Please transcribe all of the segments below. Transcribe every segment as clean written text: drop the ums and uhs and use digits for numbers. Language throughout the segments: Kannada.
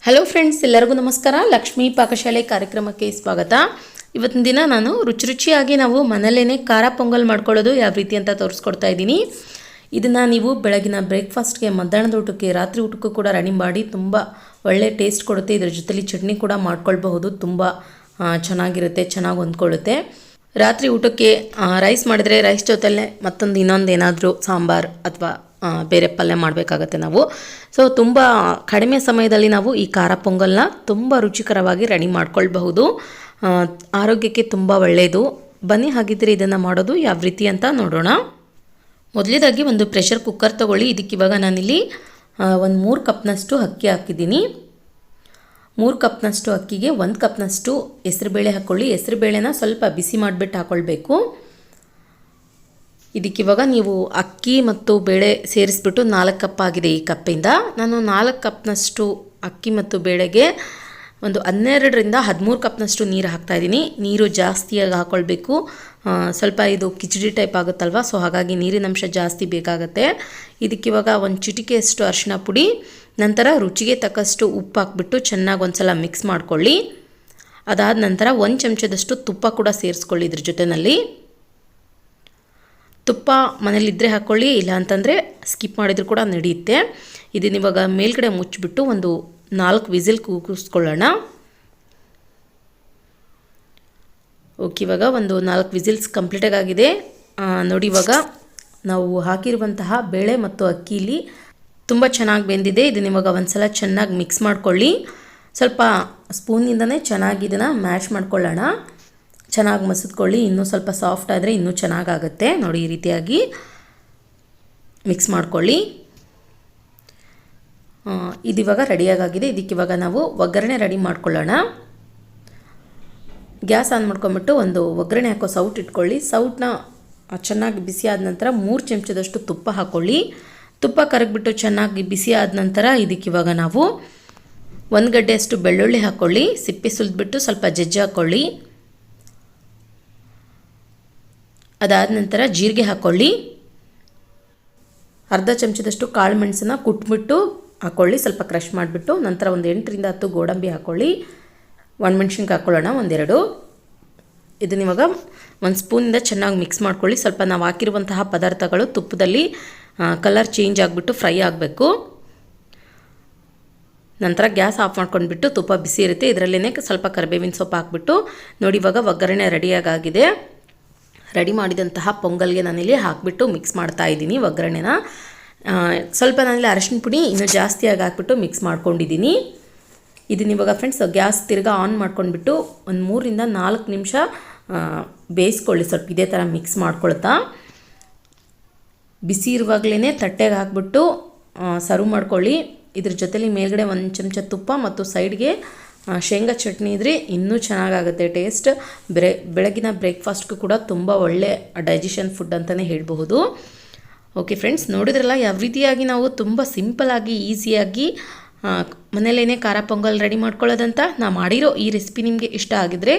ಹಲೋ ಫ್ರೆಂಡ್ಸ್, ಎಲ್ಲರಿಗೂ ನಮಸ್ಕಾರ. ಲಕ್ಷ್ಮಿ ಪಾಕಶಾಲೆ ಕಾರ್ಯಕ್ರಮಕ್ಕೆ ಸ್ವಾಗತ. ಇವತ್ತಿನ ದಿನ ನಾನು ರುಚಿಯಾಗಿ ನಾವು ಮನೆಯಲ್ಲೇ ಖಾರ ಪೊಂಗಲ್ ಮಾಡ್ಕೊಳ್ಳೋದು ಯಾವ ರೀತಿ ಅಂತ ತೋರಿಸ್ಕೊಡ್ತಾ ಇದ್ದೀನಿ. ಇದನ್ನು ನೀವು ಬೆಳಗಿನ ಬ್ರೇಕ್ಫಾಸ್ಟ್ಗೆ, ಮಧ್ಯಾಹ್ನದ ಊಟಕ್ಕೆ, ರಾತ್ರಿ ಊಟಕ್ಕೂ ಕೂಡ ರೆಡಿ ಮಾಡಿ ತುಂಬ ಒಳ್ಳೆ ಟೇಸ್ಟ್ ಕೊಡುತ್ತೆ. ಇದರ ಜೊತೆಲಿ ಚಟ್ನಿ ಕೂಡ ಮಾಡ್ಕೊಳ್ಬಹುದು. ತುಂಬ ಚೆನ್ನಾಗಿರುತ್ತೆ, ಚೆನ್ನಾಗಿ ಹೊಂದ್ಕೊಳ್ಳುತ್ತೆ. ರಾತ್ರಿ ಊಟಕ್ಕೆ ರೈಸ್ ಮಾಡಿದರೆ ರೈಸ್ ಜೊತೆಲೇ ಇನ್ನೊಂದು ಏನಾದರೂ ಸಾಂಬಾರು ಅಥವಾ ಬೇರೆ ಪಲ್ಯ ಮಾಡಬೇಕಾಗತ್ತೆ ನಾವು. ಸೊ ತುಂಬ ಕಡಿಮೆ ಸಮಯದಲ್ಲಿ ನಾವು ಈ ಖಾರ ಪೊಂಗಲ್ನ ತುಂಬ ರುಚಿಕರವಾಗಿ ರೆಡಿ ಮಾಡ್ಕೊಳ್ಬಹುದು. ಆರೋಗ್ಯಕ್ಕೆ ತುಂಬ ಒಳ್ಳೆಯದು. ಬನ್ನಿ ಹಾಗಿದ್ದರೆ ಇದನ್ನು ಮಾಡೋದು ಯಾವ ರೀತಿ ಅಂತ ನೋಡೋಣ. ಮೊದಲೇದಾಗಿ ಒಂದು ಪ್ರೆಷರ್ ಕುಕ್ಕರ್ ತೊಗೊಳ್ಳಿ. ಇದಕ್ಕಿವಾಗ ನಾನಿಲ್ಲಿ ಒಂದು 3 ಕಪ್ನಷ್ಟು ಅಕ್ಕಿ ಹಾಕಿದ್ದೀನಿ. 3 ಕಪ್ನಷ್ಟು ಅಕ್ಕಿಗೆ 1 ಕಪ್ನಷ್ಟು ಹೆಸರುಬೇಳೆ ಹಾಕ್ಕೊಳ್ಳಿ. ಹೆಸರುಬೇಳೆನ ಸ್ವಲ್ಪ ಬಿಸಿ ಮಾಡಿಬಿಟ್ಟು ಹಾಕ್ಕೊಳ್ಬೇಕು. ಇದಕ್ಕಿವಾಗ ನೀವು ಅಕ್ಕಿ ಮತ್ತು ಬೇಳೆ ಸೇರಿಸ್ಬಿಟ್ಟು 4 ಕಪ್ ಆಗಿದೆ. ಈ ಕಪ್ಪಿಂದ ನಾನು 4 ಕಪ್ನಷ್ಟು ಅಕ್ಕಿ ಮತ್ತು ಬೇಳೆಗೆ ಒಂದು 12ರಿಂದ 13 ಕಪ್ನಷ್ಟು ನೀರು ಹಾಕ್ತಾಯಿದ್ದೀನಿ. ನೀರು ಜಾಸ್ತಿಯಾಗಿ ಹಾಕ್ಕೊಳ್ಬೇಕು. ಸ್ವಲ್ಪ ಇದು ಕಿಚಡಿ ಟೈಪ್ ಆಗುತ್ತಲ್ವ, ಸೊ ಹಾಗಾಗಿ ನೀರಿನ ಅಂಶ ಜಾಸ್ತಿ ಬೇಕಾಗುತ್ತೆ. ಇದಕ್ಕಿವಾಗ ಒಂದು ಚಿಟಿಕೆಯಷ್ಟು ಅರಿಶಿನ ಪುಡಿ, ನಂತರ ರುಚಿಗೆ ತಕ್ಕಷ್ಟು ಉಪ್ಪು ಹಾಕ್ಬಿಟ್ಟು ಚೆನ್ನಾಗಿ ಒಂದು ಸಲ ಮಿಕ್ಸ್ ಮಾಡ್ಕೊಳ್ಳಿ. ಅದಾದ ನಂತರ 1 ಚಮಚದಷ್ಟು ತುಪ್ಪ ಕೂಡ ಸೇರಿಸ್ಕೊಳ್ಳಿ. ಇದ್ರ ಜೊತೆಯಲ್ಲಿ ತುಪ್ಪ ಮನೇಲಿದ್ದರೆ ಹಾಕ್ಕೊಳ್ಳಿ, ಇಲ್ಲ ಅಂತಂದರೆ ಸ್ಕಿಪ್ ಮಾಡಿದರೂ ಕೂಡ ನಡೆಯುತ್ತೆ. ಇದನ್ನಿವಾಗ ಮೇಲ್ಗಡೆ ಮುಚ್ಚಿಬಿಟ್ಟು ಒಂದು 4 ವಿಸಿಲ್ ಕೂಗಿಸ್ಕೊಳ್ಳೋಣ. ಓಕೆ, ಇವಾಗ ಒಂದು 4 ವಿಸಿಲ್ಸ್ ಕಂಪ್ಲೀಟಾಗಿ ಆಗಿದೆ ನೋಡಿ. ಇವಾಗ ನಾವು ಹಾಕಿರುವಂತಹ ಬೇಳೆ ಮತ್ತು ಅಕ್ಕಿಲಿ ತುಂಬ ಚೆನ್ನಾಗಿ ಬೆಂದಿದೆ. ಇದನ್ನಿವಾಗ ಒಂದು ಸಲ ಚೆನ್ನಾಗಿ ಮಿಕ್ಸ್ ಮಾಡ್ಕೊಳ್ಳಿ. ಸ್ವಲ್ಪ ಸ್ಪೂನಿಂದನೇ ಚೆನ್ನಾಗಿ ಇದನ್ನು ಮ್ಯಾಶ್ ಮಾಡ್ಕೊಳ್ಳೋಣ. ಚೆನ್ನಾಗಿ ಮಸದ್ಕೊಳ್ಳಿ. ಇನ್ನೂ ಸ್ವಲ್ಪ ಸಾಫ್ಟ್ ಆದರೆ ಇನ್ನೂ ಚೆನ್ನಾಗಾಗುತ್ತೆ ನೋಡಿ. ಈ ರೀತಿಯಾಗಿ ಮಿಕ್ಸ್ ಮಾಡ್ಕೊಳ್ಳಿ. ಇದಿವಾಗ ರೆಡಿಯಾಗಿದೆ. ಇದಕ್ಕಿವಾಗ ನಾವು ಒಗ್ಗರಣೆ ರೆಡಿ ಮಾಡ್ಕೊಳ್ಳೋಣ. ಗ್ಯಾಸ್ ಆನ್ ಮಾಡ್ಕೊಂಬಿಟ್ಟು ಒಂದು ಒಗ್ಗರಣೆ ಹಾಕೋ ಸೌಟ್ ಇಟ್ಕೊಳ್ಳಿ. ಸೌಟನ್ನ ಚೆನ್ನಾಗಿ ಬಿಸಿ ಆದ ನಂತರ 3 ಚಮಚದಷ್ಟು ತುಪ್ಪ ಹಾಕ್ಕೊಳ್ಳಿ. ತುಪ್ಪ ಕರಗಿಬಿಟ್ಟು ಚೆನ್ನಾಗಿ ಬಿಸಿ ಆದ ನಂತರ ಇದಕ್ಕಿವಾಗ ನಾವು 1 ಗಡ್ಡೆಯಷ್ಟು ಬೆಳ್ಳುಳ್ಳಿ ಹಾಕ್ಕೊಳ್ಳಿ. ಸಿಪ್ಪೆ ಸುಲಿದ್ಬಿಟ್ಟು ಸ್ವಲ್ಪ ಜಜ್ಜಿ ಹಾಕ್ಕೊಳ್ಳಿ. ಅದಾದ ನಂತರ ಜೀರಿಗೆ ಹಾಕ್ಕೊಳ್ಳಿ. ಅರ್ಧ ಚಮಚದಷ್ಟು ಕಾಳು ಮೆಣಸನ್ನ ಕುಟ್ಬಿಟ್ಟು ಹಾಕ್ಕೊಳ್ಳಿ, ಸ್ವಲ್ಪ ಕ್ರಷ್ ಮಾಡಿಬಿಟ್ಟು. ನಂತರ ಒಂದು 8ರಿಂದ 10 ಗೋಡಂಬಿ ಹಾಕ್ಕೊಳ್ಳಿ. ಒಣಮೆಣ್ಸಿನ್ಕಾಯಿ ಹಾಕ್ಕೊಳ್ಳೋಣ, 1-2. ಇದನ್ನಿವಾಗ ಒಂದು ಸ್ಪೂನಿಂದ ಚೆನ್ನಾಗಿ ಮಿಕ್ಸ್ ಮಾಡ್ಕೊಳ್ಳಿ. ಸ್ವಲ್ಪ ನಾವು ಹಾಕಿರುವಂತಹ ಪದಾರ್ಥಗಳು ತುಪ್ಪದಲ್ಲಿ ಕಲರ್ ಚೇಂಜ್ ಆಗಿಬಿಟ್ಟು ಫ್ರೈ ಆಗಬೇಕು. ನಂತರ ಗ್ಯಾಸ್ ಆಫ್ ಮಾಡ್ಕೊಂಡ್ಬಿಟ್ಟು, ತುಪ್ಪ ಬಿಸಿ ಇರುತ್ತೆ, ಇದರಲ್ಲೇ ಸ್ವಲ್ಪ ಕರಿಬೇವಿನ ಸೊಪ್ಪು ಹಾಕ್ಬಿಟ್ಟು ನೋಡಿ. ಇವಾಗ ಒಗ್ಗರಣೆ ರೆಡಿಯಾಗಿದೆ. ರೆಡಿ ಮಾಡಿದಂತಹ ಪೊಂಗಲ್ಗೆ ನಾನಿಲ್ಲಿ ಹಾಕಿಬಿಟ್ಟು ಮಿಕ್ಸ್ ಮಾಡ್ತಾ ಇದ್ದೀನಿ ಒಗ್ಗರಣೆನ. ಸ್ವಲ್ಪ ನಾನಿಲ್ಲಿ ಅರಿಶಿನ ಪುಡಿ ಇನ್ನೂ ಜಾಸ್ತಿಯಾಗಿ ಹಾಕ್ಬಿಟ್ಟು ಮಿಕ್ಸ್ ಮಾಡ್ಕೊಂಡಿದ್ದೀನಿ. ಇದನ್ನಿವಾಗ ಫ್ರೆಂಡ್ಸ್ ಗ್ಯಾಸ್ ತಿರ್ಗಾ ಆನ್ ಮಾಡ್ಕೊಂಡ್ಬಿಟ್ಟು ಒಂದು 3ರಿಂದ 4 ನಿಮಿಷ ಬೇಯಿಸ್ಕೊಳ್ಳಿ. ಸ್ವಲ್ಪ ಇದೇ ಥರ ಮಿಕ್ಸ್ ಮಾಡ್ಕೊಳ್ತಾ ಬಿಸಿ ಇರುವಾಗಲೇ ತಟ್ಟೆಗೆ ಹಾಕ್ಬಿಟ್ಟು ಸರ್ವ್ ಮಾಡ್ಕೊಳ್ಳಿ. ಇದ್ರ ಜೊತೆಲಿ ಮೇಲ್ಗಡೆ 1 ಚಮಚ ತುಪ್ಪ ಮತ್ತು ಸೈಡ್ಗೆ ಶೇಂಗಾ ಚಟ್ನಿ ಇದ್ದರೆ ಇನ್ನೂ ಚೆನ್ನಾಗಾಗುತ್ತೆ ಟೇಸ್ಟ್. ಬೆಳಗಿನ ಬ್ರೇಕ್ಫಾಸ್ಟ್ಗೂ ಕೂಡ ತುಂಬ ಒಳ್ಳೆ ಡೈಜೆಷನ್ ಫುಡ್ ಅಂತಲೇ ಹೇಳಬಹುದು. ಓಕೆ ಫ್ರೆಂಡ್ಸ್, ನೋಡಿದ್ರಲ್ಲ ಯಾವ ರೀತಿಯಾಗಿ ನಾವು ತುಂಬ ಸಿಂಪಲ್ಲಾಗಿ ಈಸಿಯಾಗಿ ಮನೇಲೇ ಖಾರ ಪೊಂಗಲ್ ರೆಡಿ ಮಾಡ್ಕೊಳ್ಳೋದಂತ. ನಾನು ಮಾಡಿರೋ ಈ ರೆಸಿಪಿ ನಿಮಗೆ ಇಷ್ಟ ಆಗಿದ್ರೆ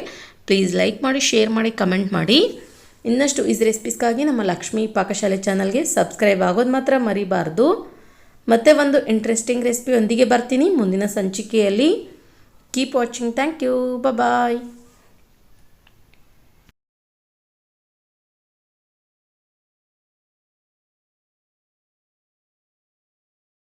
ಪ್ಲೀಸ್ ಲೈಕ್ ಮಾಡಿ, ಶೇರ್ ಮಾಡಿ, ಕಮೆಂಟ್ ಮಾಡಿ. ಇನ್ನಷ್ಟು ಈಸಿ ರೆಸಿಪೀಸ್ಗಾಗಿ ನಮ್ಮ ಲಕ್ಷ್ಮಿ ಪಾಕಶಾಲೆ ಚಾನಲ್ಗೆ ಸಬ್ಸ್ಕ್ರೈಬ್ ಆಗೋದು ಮಾತ್ರ ಮರಿಬಾರ್ದು. ಮತ್ತೆ ಒಂದು ಇಂಟ್ರೆಸ್ಟಿಂಗ್ ರೆಸಿಪಿಯೊಂದಿಗೆ ಬರ್ತೀನಿ ಮುಂದಿನ ಸಂಚಿಕೆಯಲ್ಲಿ. Keep watching. Thank you. Bye-bye.